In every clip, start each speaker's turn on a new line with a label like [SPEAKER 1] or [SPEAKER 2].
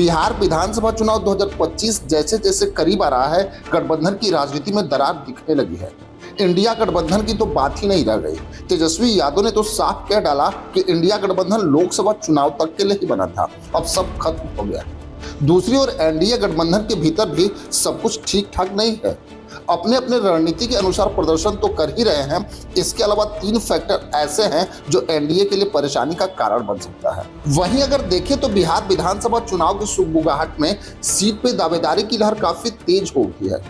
[SPEAKER 1] बिहार विधानसभा चुनाव 2025 जैसे जैसे करीब आ रहा है, गठबंधन की राजनीति में दरार दिखने लगी है। इंडिया गठबंधन की तो बात ही नहीं रह गई। तेजस्वी यादव ने तो साफ कह डाला कि इंडिया गठबंधन लोकसभा चुनाव तक के लिए ही बना था, अब सब खत्म हो गया। दूसरी ओर एनडीए गठबंधन के भीतर भी सब कुछ ठीक ठाक नहीं है। अपने अपने रणनीति के अनुसार प्रदर्शन तो कर ही रहे हैं। इसके अलावा 3 फैक्टर ऐसे हैं जो एनडीए के लिए परेशानी का कारण बन सकता है। वहीं अगर देखें तो बिहार विधानसभा चुनाव की सुगबुगाहट में सीट पे दावेदारी की लहर काफी तेज हो उठी है।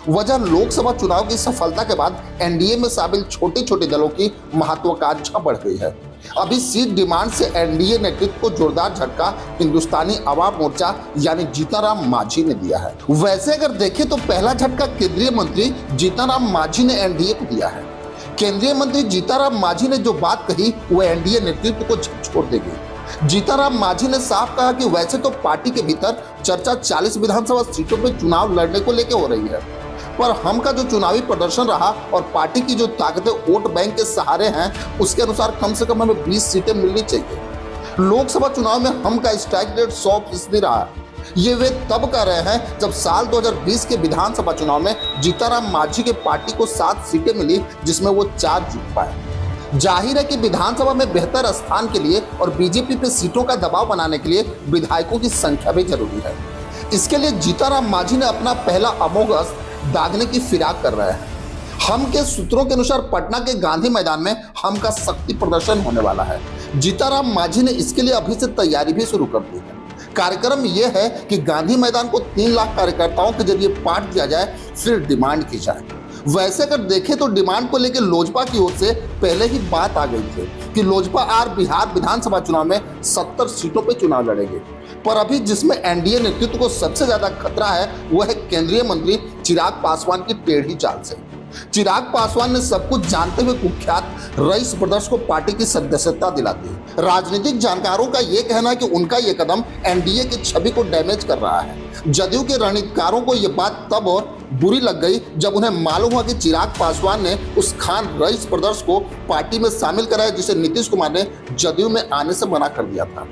[SPEAKER 1] वजह लोकसभा चुनाव की सफलता के बाद एनडीए में शामिल छोटे छोटे दलों की महत्वाकांक्षा बढ़ गई है। अभी सीट डिमांड से एनडीए नेतृत्व को जोरदार झटका हिंदुस्तानी आवाम मोर्चा यानी जीतनराम मांझी ने दिया है। वैसे अगर देखें तो पहला झटका केंद्रीय मंत्री जीतनराम मांझी ने एनडीए को दिया है। केंद्रीय मंत्री जीतनराम मांझी ने जो बात कही वो एनडीए नेतृत्व को झकझोर देगी। जीतनराम मांझी ने साफ कहा कि वैसे तो पार्टी के भीतर चर्चा 40 विधानसभा सीटों पर चुनाव लड़ने को लेकर हो रही है, पर हम का जो चुनावी प्रदर्शन रहा और पार्टी की जो ताकतें वोट बैंक के सहारे हैं, उसके अनुसार कम से कम हमें 20 सीटें मिलनी चाहिए। लोकसभा चुनाव में हम का स्ट्राइक रेट 100% रहा। ये वे तब कर रहे हैं जब साल 2020 के विधानसभा चुनाव में जीतनराम मांझी के पार्टी को 7 सीटें मिली, जिसमें वो 4 जीत पाए। जाहिर है कि विधानसभा में बेहतर स्थान के लिए और बीजेपी पे सीटों का दबाव बनाने के लिए विधायकों की संख्या भी जरूरी है। इसके लिए जीतनराम मांझी ने अपना पहला अमोघ अस्त्र दागने की फिराक कर रहे हैं। हम के सूत्रों के अनुसार पटना के गांधी मैदान में हम का शक्ति प्रदर्शन होने वाला है। जीतनराम मांझी ने इसके लिए अभी से तैयारी भी शुरू कर दी है। कार्यक्रम यह है कि गांधी मैदान को 3 लाख कार्यकर्ताओं के जरिए पाट दिया जाए, फिर डिमांड की जाए। वैसे अगर देखें तो डिमांड को लेकर लोजपा की ओर से पहले ही बात आ गई थी कि लोजपा बिहार विधानसभा चुनाव में 70 सीटों पर चुनाव लड़ेगी। पर अभी जिसमें एनडीए नेतृत्व को सबसे ज्यादा खतरा है वह है केंद्रीय मंत्री चिराग पासवान की टेढ़ी चाल से। चिराग पासवान ने सब कुछ जानते हुए कुख्यात रईस ब्रदर्स को पार्टी की सदस्यता दिला दी। राजनीतिक जानकारों का यह कहना है कि उनका यह कदम एनडीए की छवि को डैमेज कर रहा है। जदयू के रणनीतिकारों को यह बात तब और बुरी लग गई जब उन्हें मालूम हुआ कि चिराग पासवान ने उस खान रईस ब्रदर्स को पार्टी में शामिल कराया जिसे नीतीश कुमार ने जदयू में आने से मना कर दिया था।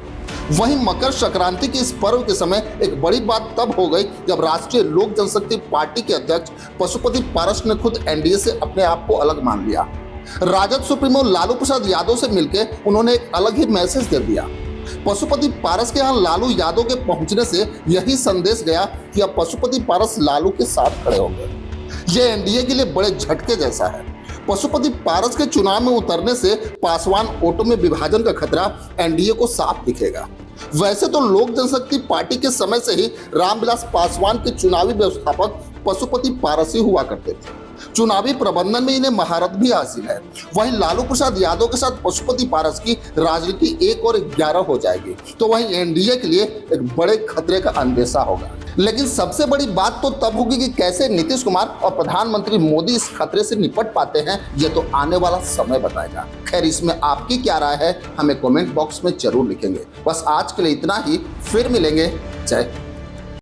[SPEAKER 1] वहीं मकर संक्रांति के इस पर्व के समय एक बड़ी बात तब हो गई जब राष्ट्रीय लोक जनशक्ति पार्टी के अध्यक्ष पशुपति पारस ने खुद एनडीए से अपने आप को अलग मान लिया। राजद सुप्रीमो लालू प्रसाद यादव से मिलकर उन्होंने एक अलग ही मैसेज दे दिया। पशुपति पारस के यहाँ लालू यादव के पहुंचने से यही संदेश गया कि अब पशुपति पारस लालू के साथ खड़े हो गए। यह एनडीए के लिए बड़े झटके जैसा है। पशुपति पारस के चुनाव में उतरने से पासवान वोटों में विभाजन का खतरा एनडीए को साफ दिखेगा। वैसे तो लोक जनशक्ति पार्टी के समय से ही रामविलास पासवान के चुनावी व्यवस्थापक पशुपति पारस ही हुआ करते थे। चुनावी प्रबंधन में इन्हें महारत भी हासिल है। वहीं लालू प्रसाद यादव के साथ पशुपति पारस की राजनीति 1 और 11 हो जाएगी, तो वहीं एनडीए के लिए एक बड़े खतरे का अंदेशा होगा। लेकिन सबसे बड़ी बात तो तब होगी कि कैसे नीतीश कुमार और प्रधानमंत्री मोदी इस खतरे से निपट पाते हैं, ये तो आने वाला समय बताएगा। खैर, इसमें आपकी क्या राय है हमें कमेंट बॉक्स में जरूर लिखेंगे। बस आज के लिए इतना ही, फिर मिलेंगे। जय हिंद।